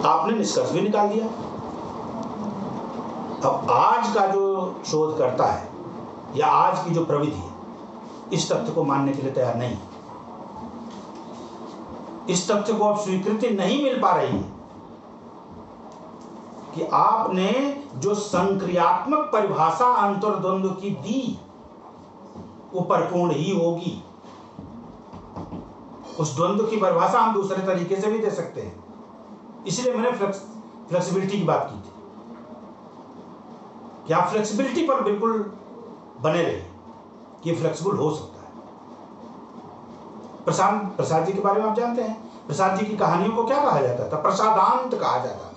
आपने निष्कर्ष भी निकाल दिया। अब आज का जो शोध करता है या आज की जो प्रविधि है, इस तथ्य को मानने के लिए तैयार नहीं। इस तथ्य को अब स्वीकृति नहीं मिल पा रही है कि आपने जो संक्रियात्मक परिभाषा अंतर्द्वंद्व की दी वो परिपूर्ण ही होगी। उस द्वंद्व की परिभाषा हम दूसरे तरीके से भी दे सकते हैं, इसलिए मैंने फ्लेक्सिबिलिटी की बात की थी कि आप फ्लेक्सिबिलिटी पर बिल्कुल बने रहिए कि ये फ्लेक्सिबल हो सकता है। प्रसाद जी के बारे में आप जानते हैं, प्रसाद जी की कहानियों को क्या कहा जाता था? प्रसादांत कहा जाता था।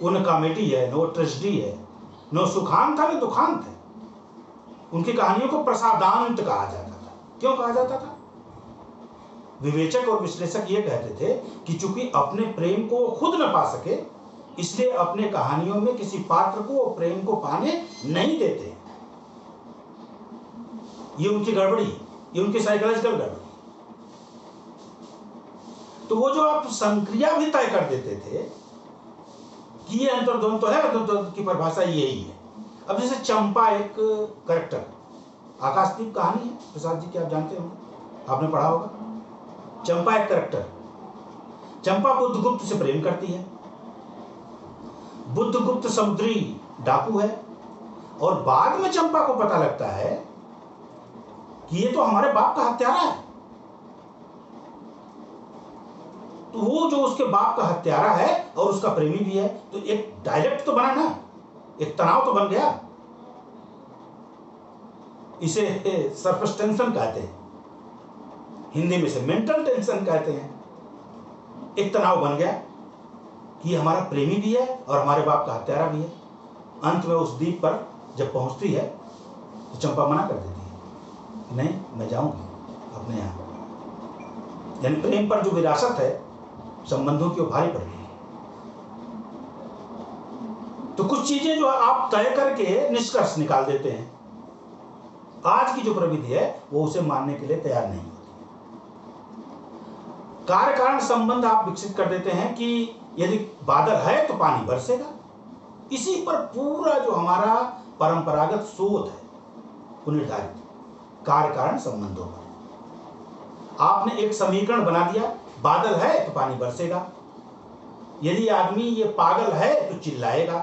वो न कॉमेडी है, न वो ट्रेजेडी है, न सुखांत था, न दुखांत है। उनकी कहानियों को प्रसादांत कहा जाता था। क्यों कहा जाता था? विवेचक और विश्लेषक ये कहते थे कि चूंकि अपने प्रेम को वो खुद न पा सके, इसलिए अपने कहानियों में किसी पात्र को वो प्रेम को पाने नहीं देते। ये उनकी गड़बड़ी, ये उनकी साइकोलॉजिकल गड़बड़ी। तो वो जो आप संक्रिया भी तय कर देते थे कि ये अंतर्द्वंद तो है, अंतर्द्वंद की परिभाषा यही है। अब जैसे चंपा एक कैरेक्टर, आकाशदीप कहानी है प्रसाद जी की, आप जानते होंगे, आपने पढ़ा होगा। चंपा एक कैरेक्टर, चंपा बुद्धगुप्त से प्रेम करती है। बुद्धगुप्त समुद्री डाकू है और बाद में चंपा को पता लगता है कि ये तो हमारे बाप का हत्यारा है। तो वो जो उसके बाप का हत्यारा है और उसका प्रेमी भी है, तो एक डायलेक्ट तो बना ना, एक तनाव तो बन गया। इसे सरफेस टेंशन कहते हैं, हिंदी में से मेंटल टेंशन कहते हैं। एक तनाव बन गया कि हमारा प्रेमी भी है और हमारे बाप का हत्यारा भी है। अंत में उस द्वीप पर जब पहुंचती है तो चंपा मना कर देती है, नहीं मैं जाऊंगी अपने यहां। यानी प्रेम पर जो विरासत है संबंधों की, वो भारी पड़ गई। तो कुछ चीजें जो आप तय करके निष्कर्ष निकाल देते हैं, आज की जो प्रविधि है वो उसे मानने के लिए तैयार नहीं होती। कार्य कारण संबंध आप विकसित कर देते हैं कि यदि बादल है तो पानी बरसेगा। इसी पर पूरा जो हमारा परंपरागत शोध है वो निर्धारित, कार्य कारण संबंधों पर। आपने एक समीकरण बना दिया, बादल है तो पानी बरसेगा, यदि आदमी ये पागल है तो चिल्लाएगा,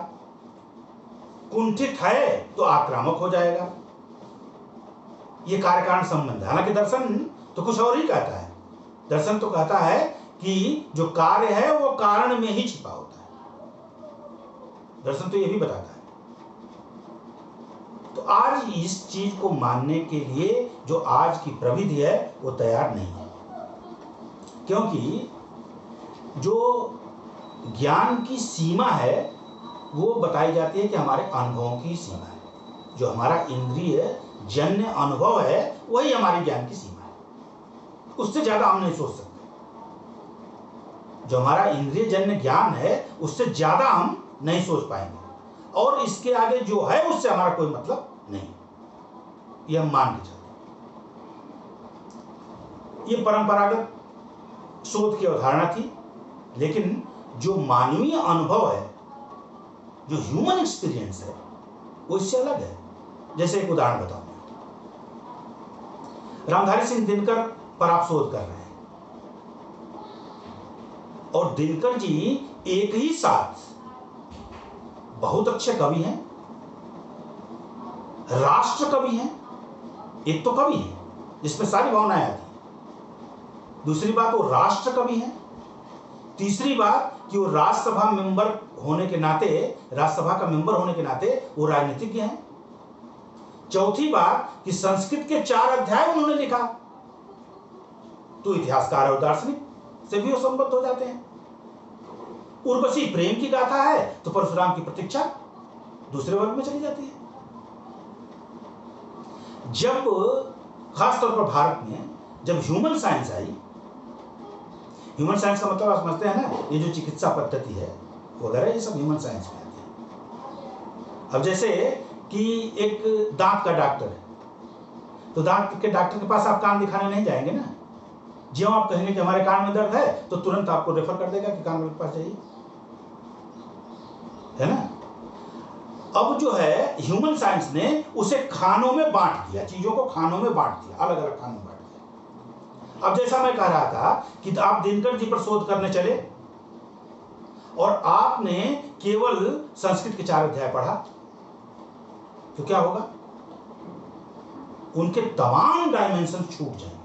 कुंठित है तो आक्रामक हो जाएगा। ये कार्य कारण संबंध। हालांकि दर्शन तो कुछ और ही कहता है। दर्शन तो कहता है कि जो कार्य है वो कारण में ही छिपा होता है। दर्शन तो ये भी बताता है। तो आज इस चीज को मानने के लिए जो आज की प्रविधि है वो तैयार नहीं है, क्योंकि जो ज्ञान की सीमा है वो बताई जाती है कि हमारे अनुभवों की सीमा है। जो हमारा इंद्रिय जन्य अनुभव है वही हमारी ज्ञान की सीमा है, उससे ज्यादा हम नहीं सोच सकते। जो हमारा इंद्रिय जन्य ज्ञान है उससे ज्यादा हम नहीं सोच पाएंगे, और इसके आगे जो है उससे हमारा कोई मतलब नहीं, ये हम मान के चलते। ये परंपरागत शोध की अवधारणा थी, लेकिन जो मानवीय अनुभव है, जो ह्यूमन एक्सपीरियंस है, वो इससे अलग है। जैसे एक उदाहरण बताऊं, रामधारी सिंह दिनकर पर आप शोध कर रहे हैं, और दिनकर जी एक ही साथ बहुत अच्छे कवि हैं, राष्ट्र कवि हैं। एक तो कवि है जिसमें सारी भावनाएं आती हैं, दूसरी बात वो राष्ट्र कवि हैं, तीसरी बात कि वो राज्यसभा मेंबर होने के नाते, राज्यसभा का मेंबर होने के नाते वो राजनीतिज्ञ हैं, चौथी बात कि संस्कृत के 4 अध्याय उन्होंने लिखा, तो इतिहासकार और दार्शनिक से भी वो संबद्ध हो जाते हैं। उर्वशी प्रेम की गाथा है तो परशुराम की प्रतीक्षा दूसरे वर्ग में चली जाती है। जब खासतौर पर भारत में जब ह्यूमन साइंस आई, ह्यूमन साइंस का मतलब आप समझते हैं ना, ये जो चिकित्सा पद्धति है वगैरह, ये सब ह्यूमन साइंस में आती है। अब जैसे कि एक दांत का डॉक्टर है, तो दांत के डॉक्टर के पास आप कान दिखाने नहीं जाएंगे ना, जो आप कहेंगे कि हमारे कान में दर्द है तो तुरंत आपको रेफर कर देगा कि कान वाले के पास जाइए, है ना। अब जो है ह्यूमन साइंस ने उसे खानों में बांट दिया, चीजों को खानों में बांट दिया, अलग अलग खानों में बांट दिया। अब जैसा मैं कह रहा था कि आप दिनकर जी पर शोध करने चले और आपने केवल संस्कृत के 4 अध्याय पढ़ा, तो क्या होगा? उनके तमाम डायमेंशन छूट जाएंगे।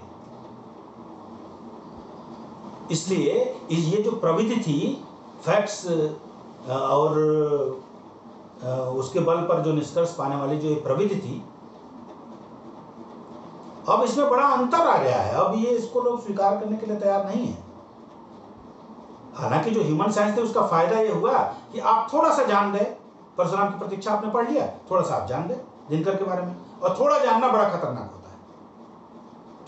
इसलिए ये जो प्रविधि थी, फैक्ट्स और उसके बल पर जो निष्कर्ष पाने वाली जो प्रविधि थी, अब इसमें बड़ा अंतर आ गया है। अब ये इसको लोग स्वीकार करने के लिए तैयार नहीं है। हालांकि जो ह्यूमन साइंस थे उसका फायदा ये हुआ कि आप थोड़ा सा जान गए, परशुराम की प्रतीक्षा आपने पढ़ लिया, थोड़ा सा आप जान गए दिनकर के बारे में। और थोड़ा जानना बड़ा खतरनाक होता है।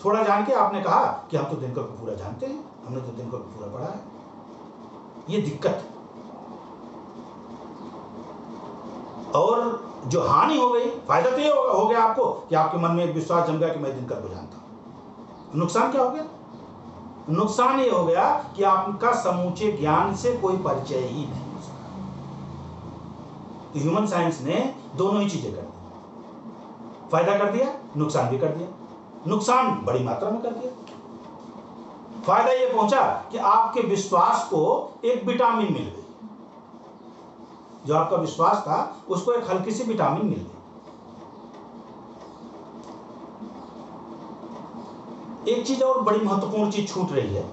थोड़ा जान के आपने कहा कि हम तो दिनकर को पूरा जानते हैं, हमने तो दिनकर को पूरा पढ़ा है। ये दिक्कत है। और जो हानि हो गई, फायदा तो ये हो गया आपको कि आपके मन में एक विश्वास जम गया कि मैं दिनकर को जानता हूं। नुकसान क्या हो गया? नुकसान ये हो गया कि आपका समूचे ज्ञान से कोई परिचय ही नहीं हो सका। तो ह्यूमन साइंस ने दोनों ही चीजें कर दी, फायदा कर दिया, नुकसान भी कर दिया। नुकसान बड़ी मात्रा में कर दिया। फायदा ये पहुंचा कि आपके विश्वास को एक विटामिन मिल गई। जो आपका विश्वास था उसको एक हल्की सी विटामिन मिल गई। एक चीज और बड़ी महत्वपूर्ण चीज छूट रही है,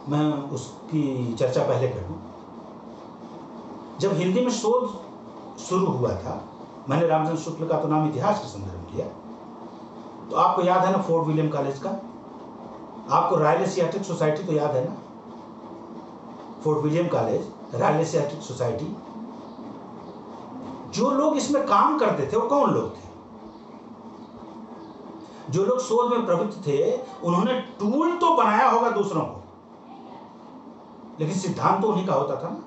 मैं उसकी चर्चा पहले कर दूं। जब हिंदी में शोध शुरू हुआ था, मैंने रामचंद्र शुक्ल का तो नाम इतिहास के संदर्भ में लिया, तो आपको याद है ना फोर्ट विलियम कॉलेज का, आपको रॉयल एशियाटिक सोसाइटी तो याद है ना, fort William college, royal Asiatic society. जो लोग इसमें काम करते थे वो कौन लोग थे? जो लोग शोध में प्रवृत्त थे, उन्होंने टूल तो बनाया होगा दूसरों को, लेकिन सिद्धांत तो उन्हीं का होता था ना।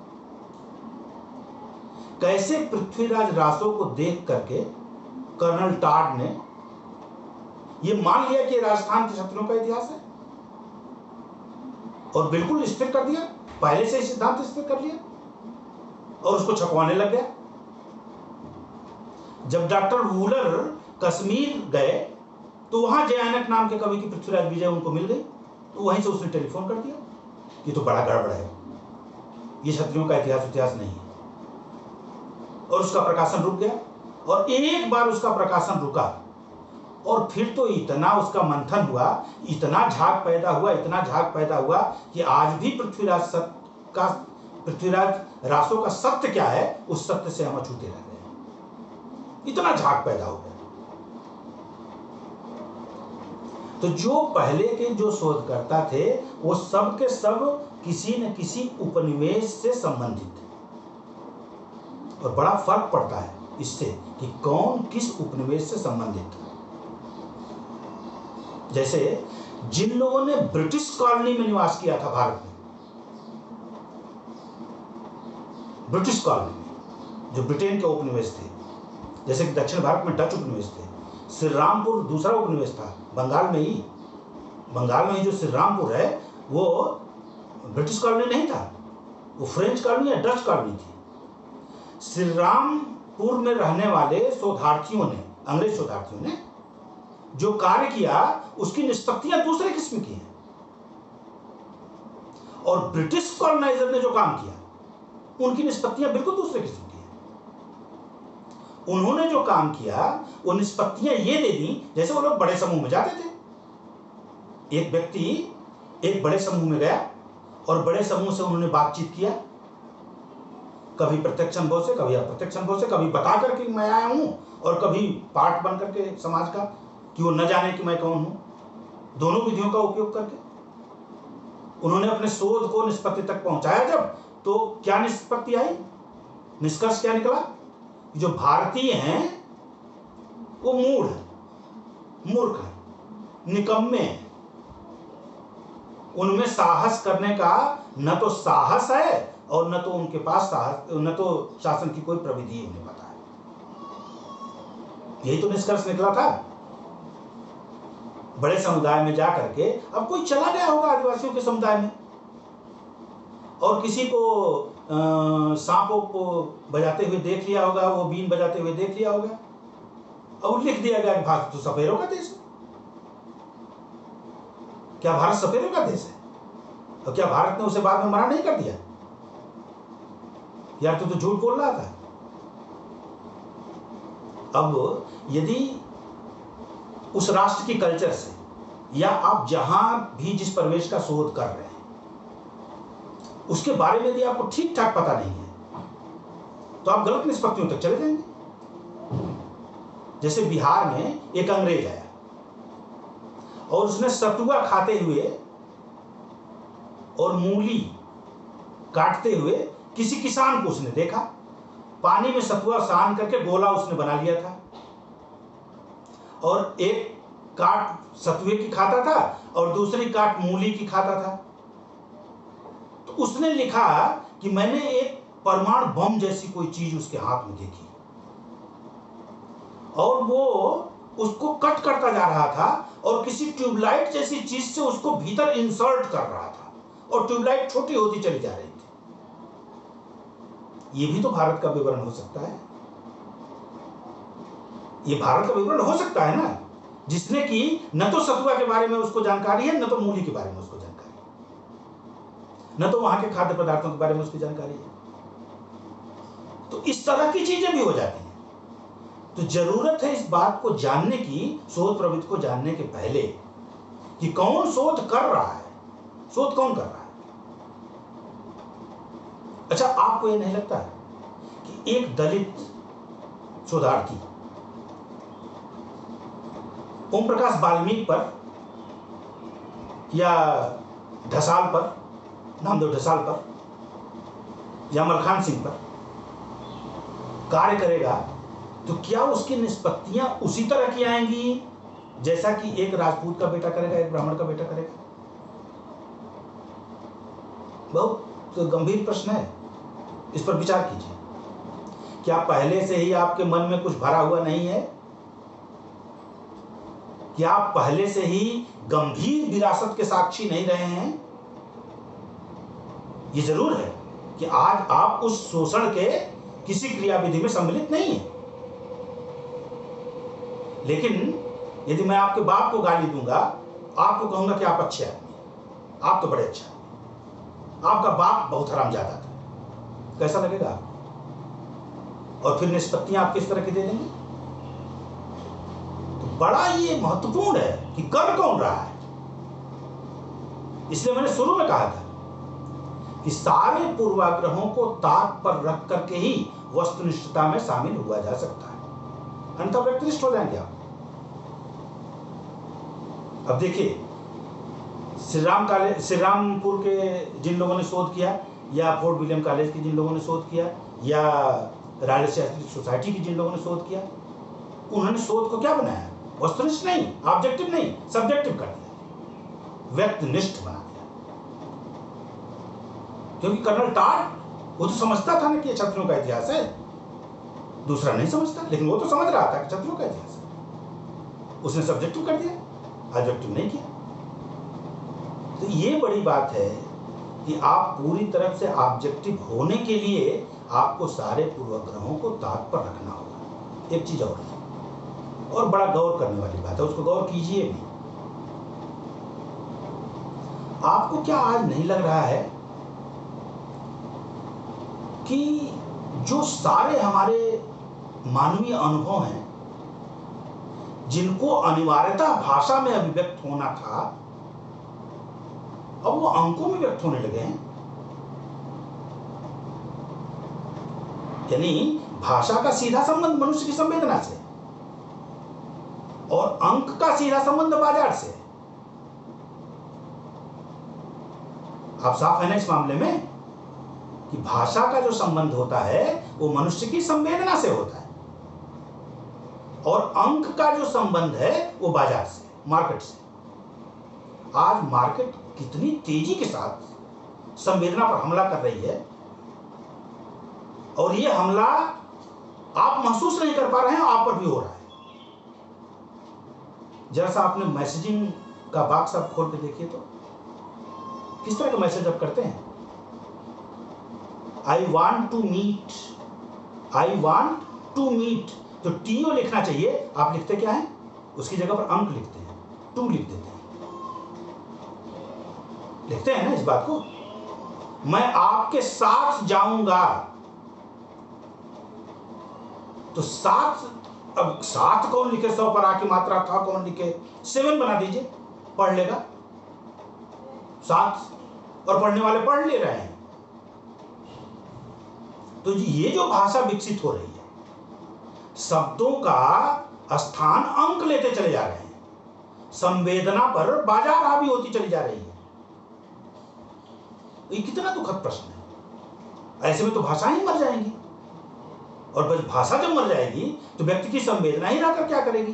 कैसे पृथ्वीराज रासो को देख करके कर्नल टाड ने यह मान लिया कि राजस्थान के शत्रुओं का इतिहास है और बिल्कुल स्थिर कर दिया, पहले से ही सिद्धांत स्थिर कर लिया और उसको छपवाने लग गया। जब डॉक्टर वूलर कश्मीर गए तो वहां जयानक नाम के कवि की पृथ्वीराज विजय उनको मिल गई, तो वहीं से उसने टेलीफोन कर दिया, ये तो बड़ा गड़बड़ है, ये क्षत्रियों का इतिहास नहीं है। और उसका प्रकाशन रुक गया। और एक बार उसका प्रकाशन रुका और फिर तो इतना उसका मंथन हुआ, इतना झाग पैदा हुआ, इतना झाग पैदा हुआ कि आज भी पृथ्वीराज रासो का सत्य क्या है, उस सत्य से हम अछूते रह गए। इतना झाग पैदा हो गया। तो जो पहले के जो शोधकर्ता थे वो सब के सब किसी न किसी उपनिवेश से संबंधित थे। और बड़ा फर्क पड़ता है इससे कि कौन किस उपनिवेश से संबंधित था। जैसे जिन लोगों ने ब्रिटिश कॉलोनी में निवास किया था भारत में, ब्रिटिश कॉलोनी में जो ब्रिटेन के उपनिवेश थे, जैसे कि दक्षिण भारत में डच उपनिवेश थे, श्रीरामपुर दूसरा उपनिवेश था बंगाल में ही जो श्रीरामपुर है वो ब्रिटिश कॉलोनी नहीं था, वो फ्रेंच कॉलोनी या डच कॉलोनी थी। श्रीरामपुर में रहने वाले शोधार्थियों ने, अंग्रेज शोधार्थियों ने जो कार्य किया उसकी निष्पत्तियां दूसरे किस्म की हैं, और ब्रिटिश कॉलोनाइजर ने जो काम किया उनकी निष्पत्तियां बिल्कुल दूसरे किस्म की हैं। उन्होंने जो काम किया वो निष्पत्तियां ये दे दी, जैसे वो लोग बड़े समूह में जाते थे। एक व्यक्ति एक बड़े समूह में गया और बड़े समूह से उन्होंने बातचीत किया, कभी प्रत्यक्ष अनुभव से, कभी अप्रत्यक्ष अनुभव से, कभी बता करके मैं आया हूं और कभी पार्ट बन करके समाज का कि वो न जाने कि मैं कौन हूं। दोनों विधियों का उपयोग करके उन्होंने अपने शोध को निष्पत्ति तक पहुंचाया। जब तो क्या निष्पत्ति आई, निष्कर्ष क्या निकला? जो भारतीय हैं वो मूढ़ है, मूर्ख है, निकम्मे हैं, उनमें साहस करने का न तो साहस है और न तो उनके पास साहस, न तो शासन की कोई प्रविधि उन्हें पता है। यही तो निष्कर्ष निकला था। बड़े समुदाय में जा करके, अब कोई चला गया होगा आदिवासियों के समुदाय में और किसी को सांपों को बजाते हुए देख लिया होगा, वो बीन बजाते हुए देख लिया होगा और लिख दिया गया कि भारत तो सपेरों का देश है। क्या भारत सपेरों का देश है? और क्या भारत ने उसे बाद में मना नहीं कर दिया, यार तू तो झूठ बोल रहा था? अब यदि उस राष्ट्र की कल्चर से, या आप जहां भी जिस प्रवेश का शोध कर रहे हैं उसके बारे में यदि आपको ठीक ठाक पता नहीं है तो आप गलत निष्पत्तियों तक चले जाएंगे। जैसे बिहार में एक अंग्रेज आया और उसने सतुआ खाते हुए और मूली काटते हुए किसी किसान को उसने देखा, पानी में सतुआ सान करके गोला उसने बना लिया था और एक काट सतुए की खाता था और दूसरी काट मूली की खाता था। तो उसने लिखा कि मैंने एक परमाणु बम जैसी कोई चीज उसके हाथ में देखी और वो उसको कट करता जा रहा था और किसी ट्यूबलाइट जैसी चीज से उसको भीतर इंसर्ट कर रहा था और ट्यूबलाइट छोटी होती चली जा रही थी। ये भी तो भारत का विवरण हो सकता है, ये भारत का विवरण हो सकता है ना, जिसने कि न तो सतुआ के बारे में उसको जानकारी है, न तो मूली के बारे में उसको जानकारी है, न तो वहां के खाद्य पदार्थों के बारे में उसकी जानकारी है। तो इस तरह की चीजें भी हो जाती हैं। तो जरूरत है इस बात को जानने की, शोध प्रवृत्ति को जानने के पहले, कि कौन शोध कर रहा है, शोध कौन कर रहा है। अच्छा, आपको यह नहीं लगता कि एक दलित शोधार्थी ओम प्रकाश वाल्मीकि पर या ढसाल पर, नामदेव ढसाल पर या मलखान सिंह पर कार्य करेगा तो क्या उसकी निष्पत्तियां उसी तरह की आएंगी जैसा कि एक राजपूत का बेटा करेगा, एक ब्राह्मण का बेटा करेगा? बहुत गंभीर प्रश्न है, इस पर विचार कीजिए। क्या पहले से ही आपके मन में कुछ भरा हुआ नहीं है? क्या आप पहले से ही गंभीर विरासत के साक्षी नहीं रहे हैं? ये जरूर है कि आज आप उस शोषण के किसी क्रियाविधि में सम्मिलित नहीं है, लेकिन यदि मैं आपके बाप को गाली दूंगा, आपको कहूंगा कि आप अच्छे आदमी, आप तो बड़े अच्छे आदमी, आपका बाप बहुत हरामजादा था, कैसा लगेगा आपको? और फिर निष्पत्तियां आप किस तरह की दे देंगे? तो बड़ा ये महत्वपूर्ण है कि कर कौन रहा है। इसलिए मैंने शुरू में कहा था कि सारे पूर्वाग्रहों को ताक पर रख करके ही वस्तुनिष्ठता में शामिल हुआ जा सकता है, अन्यथा व्यक्तिनिष्ठ हो जाएंगे आप। अब देखिए, श्रीरामपुर के जिन लोगों ने शोध किया, या फोर्ट विलियम कॉलेज के जिन लोगों ने शोध किया, या राजनीतिक शास्त्री सोसाइटी की जिन लोगों ने शोध किया, उन्होंने शोध को क्या बनाया? वस्तुनिष्ठ नहीं, ऑब्जेक्टिव नहीं, सब्जेक्टिव कर दिया, व्यक्तिनिष्ठ बना दिया। क्योंकि कर्नल टाड वो तो समझता था ना कि क्षत्रियों का इतिहास है, दूसरा नहीं समझता, लेकिन वो तो समझ रहा था कि क्षत्रियों का इतिहास है, उसने सब्जेक्टिव कर दिया, ऑब्जेक्टिव नहीं किया। तो ये बड़ी बात है कि आप पूरी तरह से ऑब्जेक्टिव होने के लिए आपको सारे पूर्वाग्रहों को ताक पर रखना होगा। एक चीज और बड़ा गौर करने वाली बात है, उसको गौर कीजिए भी। आपको क्या आज नहीं लग रहा है कि जो सारे हमारे मानवीय अनुभव हैं, जिनको अनिवार्यता भाषा में अभिव्यक्त होना था, अब वो अंकों में व्यक्त होने लगे हैं? यानी भाषा का सीधा संबंध मनुष्य की संवेदना से और अंक का सीधा संबंध बाजार से। आप साफ है ना इस मामले में कि भाषा का जो संबंध होता है वो मनुष्य की संवेदना से होता है, और अंक का जो संबंध है वो बाजार से, मार्केट से। आज मार्केट कितनी तेजी के साथ संवेदना पर हमला कर रही है, और ये हमला आप महसूस नहीं कर पा रहे हैं, आप पर भी हो रहा है। जरा सा आपने मैसेजिंग का बॉक्स आप खोल के देखिए तो किस तरह का मैसेज आप करते हैं। आई वॉन्ट टू मीट, तो टीओ लिखना चाहिए, आप लिखते क्या है, उसकी जगह पर अंक लिखते हैं, 2 लिख देते हैं। लिखते हैं ना इस बात को, मैं आपके साथ जाऊंगा, तो साथ, अब साथ कौन लिखे, 100 पर आके मात्रा था कौन लिखे, 7 बना दीजिए, पढ़ लेगा साथ, और पढ़ने वाले पढ़ ले रहे हैं। तो ये जो भाषा विकसित हो रही है, शब्दों का स्थान अंक लेते चले जा रहे हैं, संवेदना पर बाजार हावी होती चली जा रही है। ये कितना दुखद प्रश्न है। ऐसे में तो भाषाएं ही मर जाएंगी, और बस भाषा जब मर जाएगी तो व्यक्ति की संवेदना ही रहकर क्या करेगी,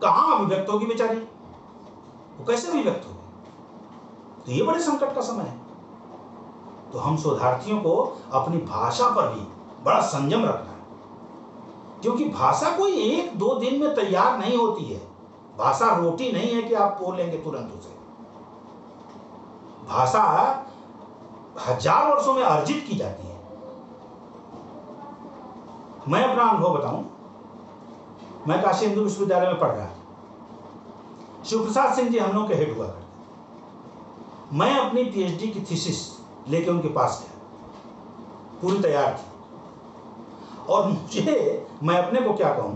कहां अभिव्यक्त होगी बेचारी, वो कैसे अभिव्यक्त होगी। तो ये बड़े संकट का समय है। तो हम शोधार्थियों को अपनी भाषा पर भी बड़ा संयम रखना है, क्योंकि भाषा कोई 1-2 दिन में तैयार नहीं होती है। भाषा रोटी नहीं है कि आप बोलेंगे तुरंत उसे। भाषा 1000 वर्षों में अर्जित की जाती है। मैं अपना अनुभव बताऊं, मैं काशी हिंदू विश्वविद्यालय में पढ़ रहा था। शिवप्रसाद सिंह जी हम लोग के हेड हुआ करते। मैं अपनी पीएचडी की थीसिस लेके उनके पास गया, पूरी तैयार थी, और मैं अपने को क्या कहूं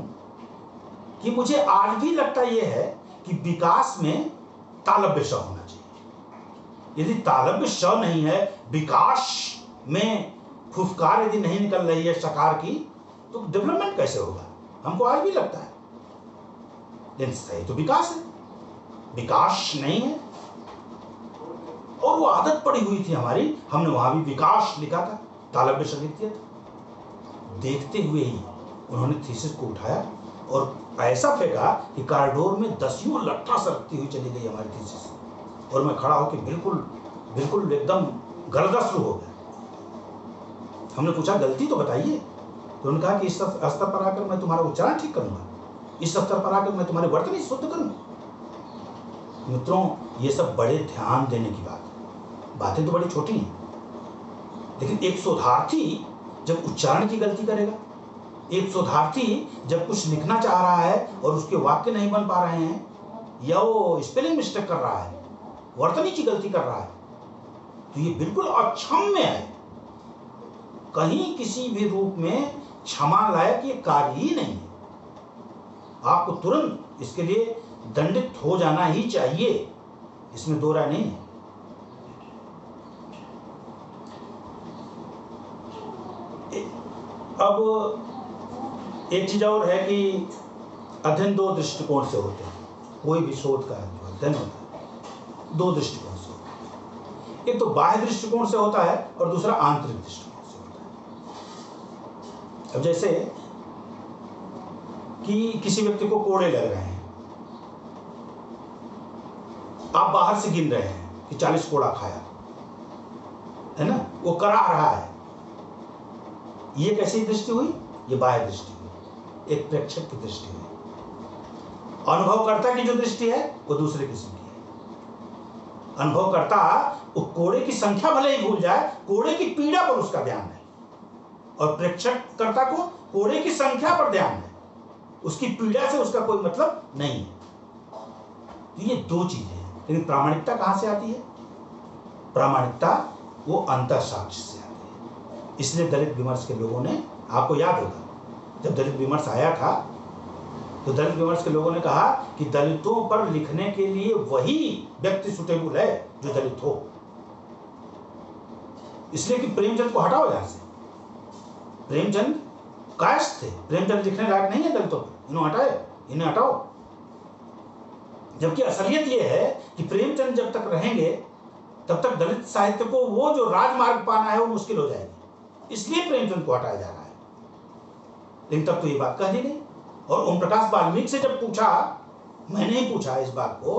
कि मुझे आज भी लगता यह है कि विकास में तालव्य श होना चाहिए। यदि तालव्य श नहीं है, विकास में फुफकार यदि नहीं निकल रही है शकार की, तो डेवलपमेंट कैसे होगा, हमको आज भी लगता है। लेकिन सही तो विकास है, विकास नहीं है। और वो आदत पड़ी हुई थी हमारी, हमने वहां भी विकास लिखा था, तालव्य श लिख दिया था। देखते हुए ही उन्होंने थीसिस को उठाया और ऐसा फेंका कि कॉरिडोर में 10 लट्ठा सरकती हुई चली गई हमारी थीसिस, और मैं खड़ा होकर बिल्कुल एकदम गलदस्त्र हो गया। हमने पूछा गलती तो बताइए, तो उन्होंने कहा कि इस स्तर पर आकर मैं तुम्हारा उच्चारण ठीक करूंगा, इस स्तर पर आकर मैं तुम्हारे वर्तन ही शुद्ध करूंगा। मित्रों, ये सब बड़े ध्यान देने की बात है, बातें तो बड़ी छोटी हैं, लेकिन एक शोधार्थी जब उच्चारण की गलती करेगा, एक शोधार्थी जब कुछ लिखना चाह रहा है और उसके वाक्य नहीं बन पा रहे हैं, या वो स्पेलिंग मिस्टेक कर रहा है, वर्तनी की गलती कर रहा है, तो ये बिल्कुल अक्षम्य है। कहीं किसी भी रूप में क्षमा लायक ये कार्य ही नहीं है। आपको तुरंत इसके लिए दंडित हो जाना ही चाहिए, इसमें दो राय नहीं है। अब एक चीज और है कि अध्ययन 2 दृष्टिकोण से होते हैं। कोई भी शोध का अध्ययन होता है 2 दृष्टिकोण से होता है। एक तो बाह्य दृष्टिकोण से होता है और दूसरा आंतरिक दृष्टिकोण से होता है। अब जैसे कि किसी व्यक्ति को कोड़े लग रहे हैं, आप बाहर से गिन रहे हैं कि 40 कोड़ा खाया है ना, वो करा रहा है, ये कैसी दृष्टि हुई, ये बाह्य दृष्टि हुई, एक प्रेक्षक की दृष्टि हुई। अनुभवकर्ता की जो दृष्टि है वो दूसरे किस्म की है। अनुभवकर्ता वो कोड़े की संख्या भले ही भूल जाए, कोड़े की पीड़ा पर उसका ध्यान है, और प्रेक्षककर्ता को कोड़े की संख्या पर ध्यान है, उसकी पीड़ा से उसका कोई मतलब नहीं है। तो ये 2 चीजें हैं। लेकिन प्रामाणिकता कहां से आती है? प्रामाणिकता वो अंतःसाक्ष्य से आती है। इसलिए दलित विमर्श के लोगों ने, आपको याद होगा जब दलित विमर्श आया था, तो दलित विमर्श के लोगों ने कहा कि दलितों पर लिखने के लिए वही व्यक्ति सुटेबल है जो दलित हो, इसलिए कि प्रेमचंद को हटाओ यहां से। प्रेमचंद कायस्थ थे, प्रेमचंद लिखने लायक नहीं है दलितों पर, इन्हें हटाओ। जबकि असलियत यह है कि प्रेमचंद जब तक रहेंगे तब तक दलित साहित्य को वो जो राजमार्ग पाना है वो मुश्किल हो जाएगी, इसलिए प्रेमचंद को हटाया जा रहा है। लेकिन तब तो ये बात कह दी गई। और ओम प्रकाश वाल्मीकि से जब पूछा, मैंने ही पूछा इस बात को,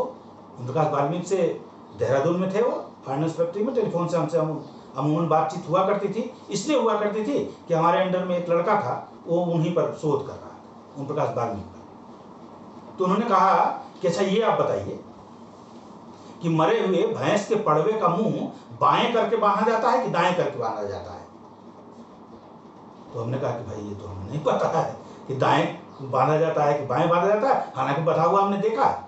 ओम प्रकाश वाल्मीकि से देहरादून में थे, वो फाइनेंस फैक्ट्री में टेलीफोन से हमसे अमूमन बातचीत हुआ करती थी, इसलिए हुआ करती थी कि हमारे अंडर में एक लड़का था, वो उन्हीं पर शोध कर रहा था, ओम प्रकाश वाल्मीकि पर। तो उन्होंने कहा कि अच्छा ये आप बताइए कि मरे हुए भैंस के पड़वे का मुंह बाएं करके बांधा जाता है कि दाएं करके बांधा जाता है? तो हमने कहा कि भाई ये तो हमें नहीं पता है कि दाएं बांधा जाता है कि बाएं बांधा जाता है, हालांकि बंधा हुआ हमने देखा है।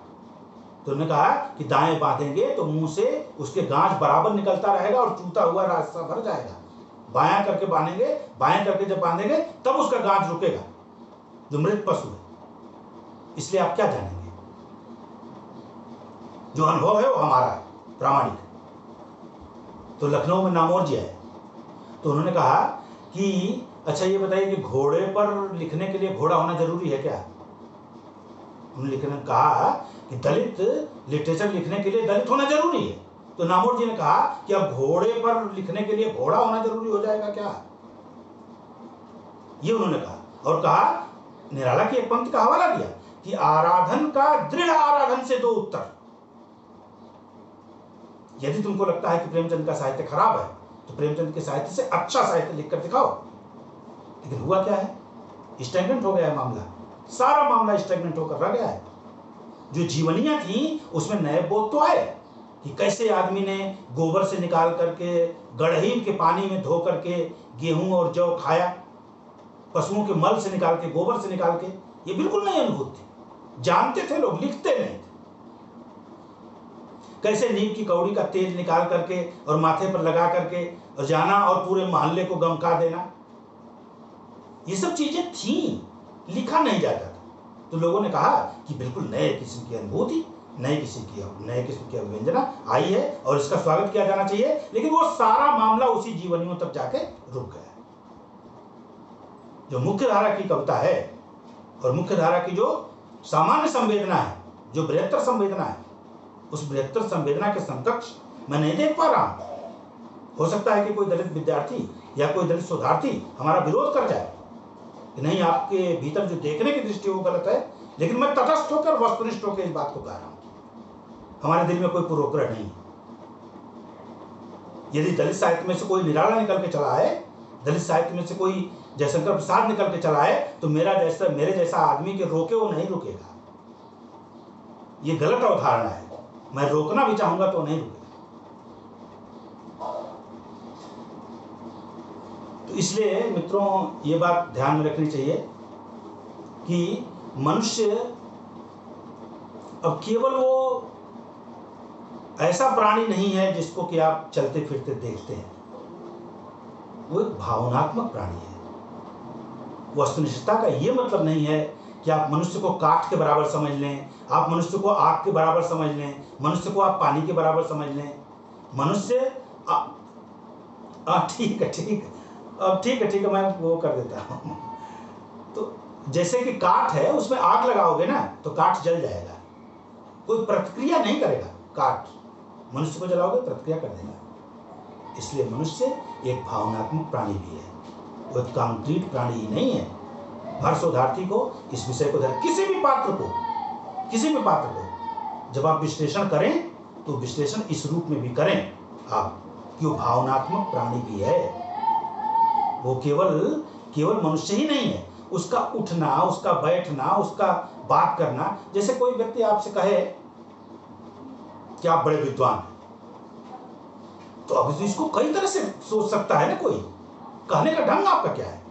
तो उन्होंने कहा कि दाएं बांधेंगे तो मुंह से उसके गांठ बराबर निकलता रहेगा और चूता हुआ रास्ता भर जाएगा। बायां करके बांधेंगे, बाएं करके जब बांधेंगे तब उसका गांठ रुकेगा जो मृत पशु है। इसलिए आप क्या जानेंगे? जो अनुभव है वो हमारा है, प्रामाणिक। तो लखनऊ में नामोर जी आए तो उन्होंने कहा कि अच्छा ये बताइए कि घोड़े पर लिखने के लिए घोड़ा होना जरूरी है क्या? उन्होंने कहा कि दलित लिटरेचर लिखने के लिए दलित होना जरूरी है। तो नामोर जी ने कहा कि अब घोड़े पर लिखने के लिए घोड़ा होना जरूरी हो जाएगा क्या? ये उन्होंने कहा और कहा, निराला की एक पंक्ति का हवाला दिया कि आराधन का दृढ़ आराधन से दो उत्तर। यदि तुमको लगता है कि प्रेमचंद का साहित्य खराब है तो प्रेमचंद के साहित्य से अच्छा साहित्य लिखकर दिखाओ। लेकिन हुआ क्या है? स्टैग्नेंट हो गया है मामला, सारा मामला स्टैग्नेंट होकर रह गया है। जो जीवनियां थी उसमें नए बोध तो आए कि कैसे आदमी ने गोबर से निकाल करके गढ़हीम के पानी में धो करके गेहूं और जौ खाया, पशुओं के मल से निकाल के, गोबर से निकाल के। ये बिल्कुल नई अनुभूति थी, जानते थे लोग, लिखते नहीं थे। कैसे नीम की कौड़ी का तेल निकाल करके और माथे पर लगा करके और जाना और पूरे मोहल्ले को गमका देना, ये सब चीजें थी, लिखा नहीं जाता था। तो लोगों ने कहा कि बिल्कुल नए किस्म की अनुभूति, नए किस्म की अभिव्यंजना आई है और इसका स्वागत किया जाना चाहिए। लेकिन वो सारा मामला उसी जीवनियों तक जाके रुक गया। जो मुख्य धारा की कविता है और मुख्य धारा की जो सामान्य संवेदना है, जो बृहत्तर संवेदना है, उस बृहत्तर संवेदना के समकक्ष मैं नहीं देख पा रहा हूं। हो सकता है कि कोई दलित विद्यार्थी या कोई दलित शोधार्थी हमारा विरोध कर जाए कि नहीं, आपके भीतर जो देखने की दृष्टि वो गलत है। लेकिन मैं तटस्थ होकर, वस्तुनिष्ठ होकर इस बात को कह रहा हूं। हमारे दिल में कोई पूर्वग्रह नहीं। यदि दलित साहित्य में से कोई निराला निकल के चला है, दलित साहित्य में से कोई जयशंकर प्रसाद निकल के चला है, तो मेरे जैसा आदमी के रोके वो नहीं रुकेगा। ये गलत अवधारणा है। मैं रोकना भी चाहूंगा तो नहीं रुकेगा। तो इसलिए मित्रों, ये बात ध्यान में रखनी चाहिए कि मनुष्य अब केवल वो ऐसा प्राणी नहीं है जिसको कि आप चलते फिरते देखते हैं। वो एक भावनात्मक प्राणी है। वस्तुनिष्ठता का ये मतलब नहीं है कि आप मनुष्य को काठ के बराबर समझ लें, आप मनुष्य को आग के बराबर समझ लें, मनुष्य को आप पानी के बराबर समझ लें। मनुष्य ठीक है, मैं वो कर देता हूँ। तो जैसे कि काठ है, उसमें आग लगाओगे ना तो काठ जल जाएगा, कोई प्रतिक्रिया नहीं करेगा। काठ मनुष्य को जलाओगे प्रतिक्रिया कर देगा। इसलिए मनुष्य एक भावनात्मक प्राणी भी है, वो एक कंक्रीट प्राणी ही नहीं है। हर शोधार्थी को इस विषय को, किसी भी पात्र को जब आप विश्लेषण करें तो विश्लेषण इस रूप में भी करें आप कि वो भावनात्मक प्राणी भी है। वो केवल मनुष्य ही नहीं है। उसका उठना, उसका बैठना, उसका बात करना। जैसे कोई व्यक्ति आपसे कहे कि आप बड़े विद्वान हैं, तो अब इसको कई तरह से सोच सकता है ना। कोई कहने का ढंग आपका क्या है?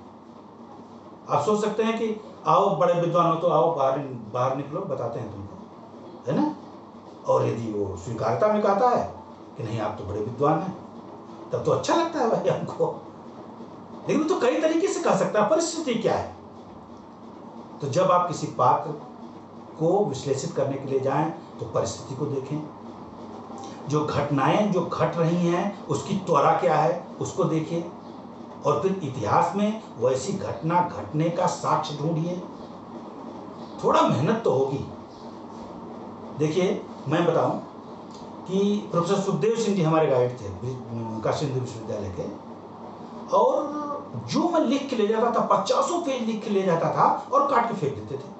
आप सोच सकते हैं कि आओ बड़े विद्वान हो तो आओ बाहर निकलो, बताते हैं तुमको, है ना। और यदि वो स्वीकारता में कहता है कि नहीं आप तो बड़े विद्वान हैं, तब तो अच्छा लगता है भाई हमको। लेकिन वो तो कई तरीके से कह सकता है। परिस्थिति क्या है? तो जब आप किसी पात्र को विश्लेषित करने के लिए जाएं तो परिस्थिति को देखें। जो घटनाएं जो घट रही हैं उसकी त्वरा क्या है उसको देखिए, और फिर इतिहास में वैसी घटना घटने का साक्ष्य ढूंढिए। थोड़ा मेहनत तो होगी। देखिए, मैं बताऊं कि प्रोफेसर सुखदेव सिंह जी हमारे गाइड थे काशी हिंदू विश्वविद्यालय के, और जो मैं लिख के ले जाता था, 50 पेज लिख के ले जाता था और काट के फेंक देते थे।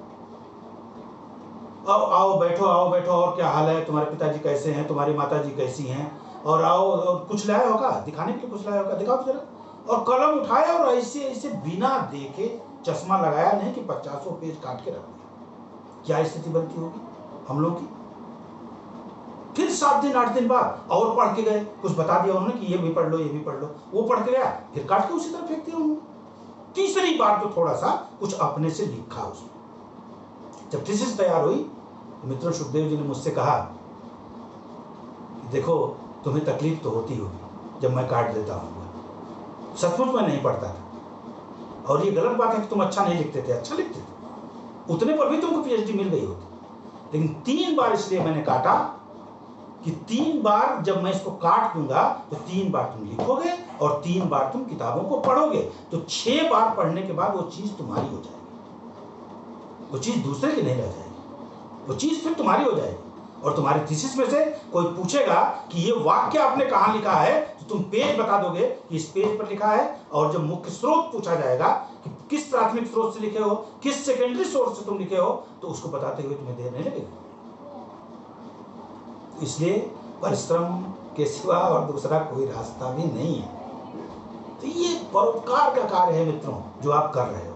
आओ बैठो, और क्या हाल है, तुम्हारे पिताजी कैसे हैं, तुम्हारी माताजी कैसी हैं, और आओ, और कुछ लाया होगा दिखाने के लिए, कुछ लाया होगा दिखाओ जरा। और कलम उठाया और ऐसे बिना देखे, चश्मा लगाया नहीं कि 50 पेज काट के रख दिया। क्या स्थिति बनती होगी? हम लोग की। फिर 7 दिन 8 दिन बाद और पढ़ के गए, कुछ बता दिया उन्होंने कि ये भी पढ़ लो, ये भी पढ़ लो, वो पढ़ के गया, फिर काट के उसी तरह फेंक दिया उन्होंने। तीसरी बार तो थोड़ा सा कुछ अपने से लिखा उसमें। जब थीसिस तैयार हुई तो मित्रों सुखदेव जी ने मुझसे कहा कि देखो तुम्हें तकलीफ तो होती होगी जब मैं काट देता हूँ, सचमुच मैं नहीं पढ़ता था और ये गलत बात है कि तुम अच्छा नहीं लिखते थे, अच्छा लिखते थे, उतने पर भी तुमको पीएचडी मिल गई होती। लेकिन 3 बार इसलिए मैंने काटा कि 3 बार जब मैं इसको काट दूंगा तो 3 बार तुम लिखोगे और 3 बार तुम किताबों को पढ़ोगे, तो 6 बार पढ़ने के बाद वो चीज तुम्हारी हो जाएगी, वो चीज दूसरे की नहीं रह जाएगी, वो चीज फिर तुम्हारी हो जाएगी। और तुम्हारी थीसिस में से कोई पूछेगा कि ये वाक्य आपने कहाँ लिखा है, तो तुम पेज बता दोगे कि इस पेज पर लिखा है। और जब मुख्य स्रोत पूछा जाएगा कि किस प्राथमिक स्रोत से लिखे हो, किस सेकेंडरी सोर्स से तुम लिखे हो, तो उसको बताते हुए तुम्हें देर नहीं लगेगी। इसलिए परिश्रम के सिवा और दूसरा कोई रास्ता भी नहीं है। तो ये परोपकार का कार्य है मित्रों जो आप कर रहे हो,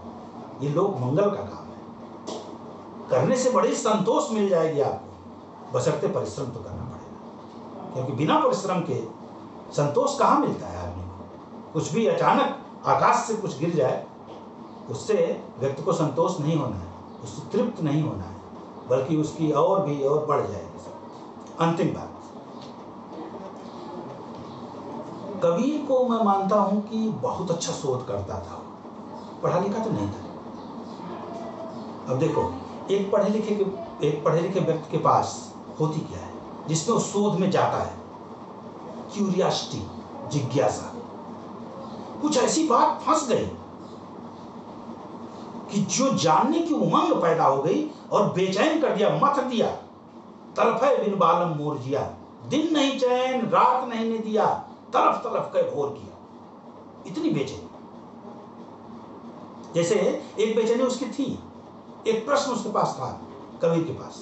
ये लोक मंगल का काम है। करने से बड़ी संतोष मिल जाएगी आपको, बशर्ते परिश्रम तो करना पड़ेगा, क्योंकि बिना परिश्रम के संतोष कहाँ मिलता है आदमी को। कुछ भी अचानक आकाश से कुछ गिर जाए उससे व्यक्ति को संतोष नहीं होना है, उससे तृप्त नहीं होना है, बल्कि उसकी और भी और बढ़ जाएगी। अंतिम बात, कबीर को मैं मानता हूं कि बहुत अच्छा शोध करता था, पढ़ा लिखा तो नहीं था। अब देखो एक पढ़े लिखे व्यक्ति के पास होती क्या है जिसमें वो शोध में जाता है, क्यूरियोसिटी, जिज्ञासा। कुछ ऐसी बात फंस गई कि जो जानने की उमंग पैदा हो गई और बेचैन कर दिया, मत दिया। तड़फे बिन बालम मोर जिया, दिन नहीं चैन रात नहीं ने दिया, तड़फ तड़फ के भोर किया। इतनी बेचैनी, जैसे एक बेचैनी उसकी थी। एक प्रश्न उसके पास था, कबीर के पास।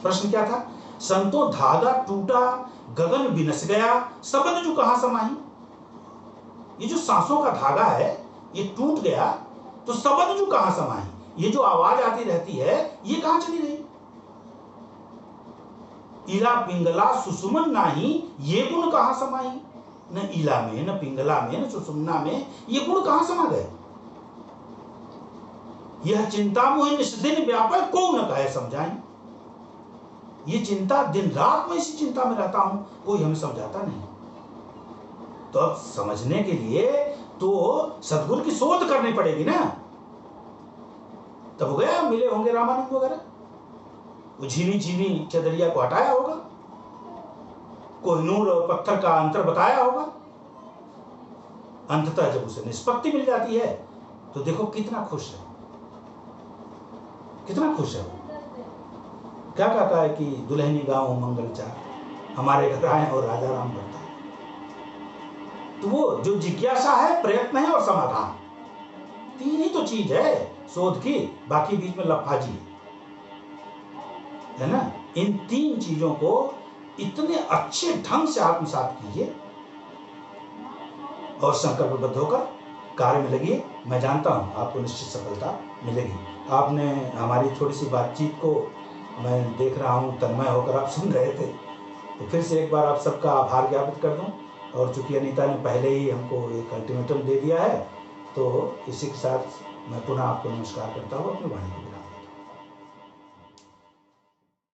प्रश्न क्या था? संतो धागा टूटा गगन बिनस गया, सबद जो कहां समाही। ये जो सांसों का धागा है ये टूट गया तो सबद जो कहां समाही, ये जो आवाज आती रहती है ये कहां चली गई। इला पिंगला सुषुमन नाही, ये गुण कहां समाई। न इला में, न पिंगला में, न सुषुम्ना में ये गुण कहां समा गए। यह चिंता मोहि निस्दिन व्यापल, को न कहे समझाई। ये चिंता, दिन रात मैं इसी चिंता में रहता हूं, कोई हमें समझाता नहीं। तो अब समझने के लिए तो सदगुरु की शोध करनी पड़ेगी ना। तब हो गया, मिले होंगे रामानंद वगैरह, वो झीनी झीनी चदरिया को हटाया होगा, कोहिनूर और पत्थर का अंतर बताया होगा। अंततः जब उसे निष्पत्ति मिल जाती है तो देखो कितना खुश है, कितना खुश है वो। क्या कहता है कि दुल्हनी गाँव मंगल चार, हमारे घर आए और राजा राम बनता है। तो वो जो जिज्ञासा है, प्रयत्न है और समाधान, 3 ही तो चीज है शोध की, बाकी बीच में लफाजी है ना। इन 3 चीजों को इतने अच्छे ढंग से आत्मसात कीजिए और संकल्पबद्ध होकर कार्य में लगिए। मैं जानता हूं आपको निश्चित सफलता मिलेगी। आपने हमारी थोड़ी सी बातचीत को मैं देख रहा हूं तन्मय होकर आप सुन रहे थे, तो फिर से एक बार आप सबका आभार ज्ञापित कर दूं। और चूंकि अनीता ने पहले ही हमको एक अल्टीमेटम दे दिया है, तो इसी के साथ मैं पुनः आपको नमस्कार करता हूँ, अपनी वाणी को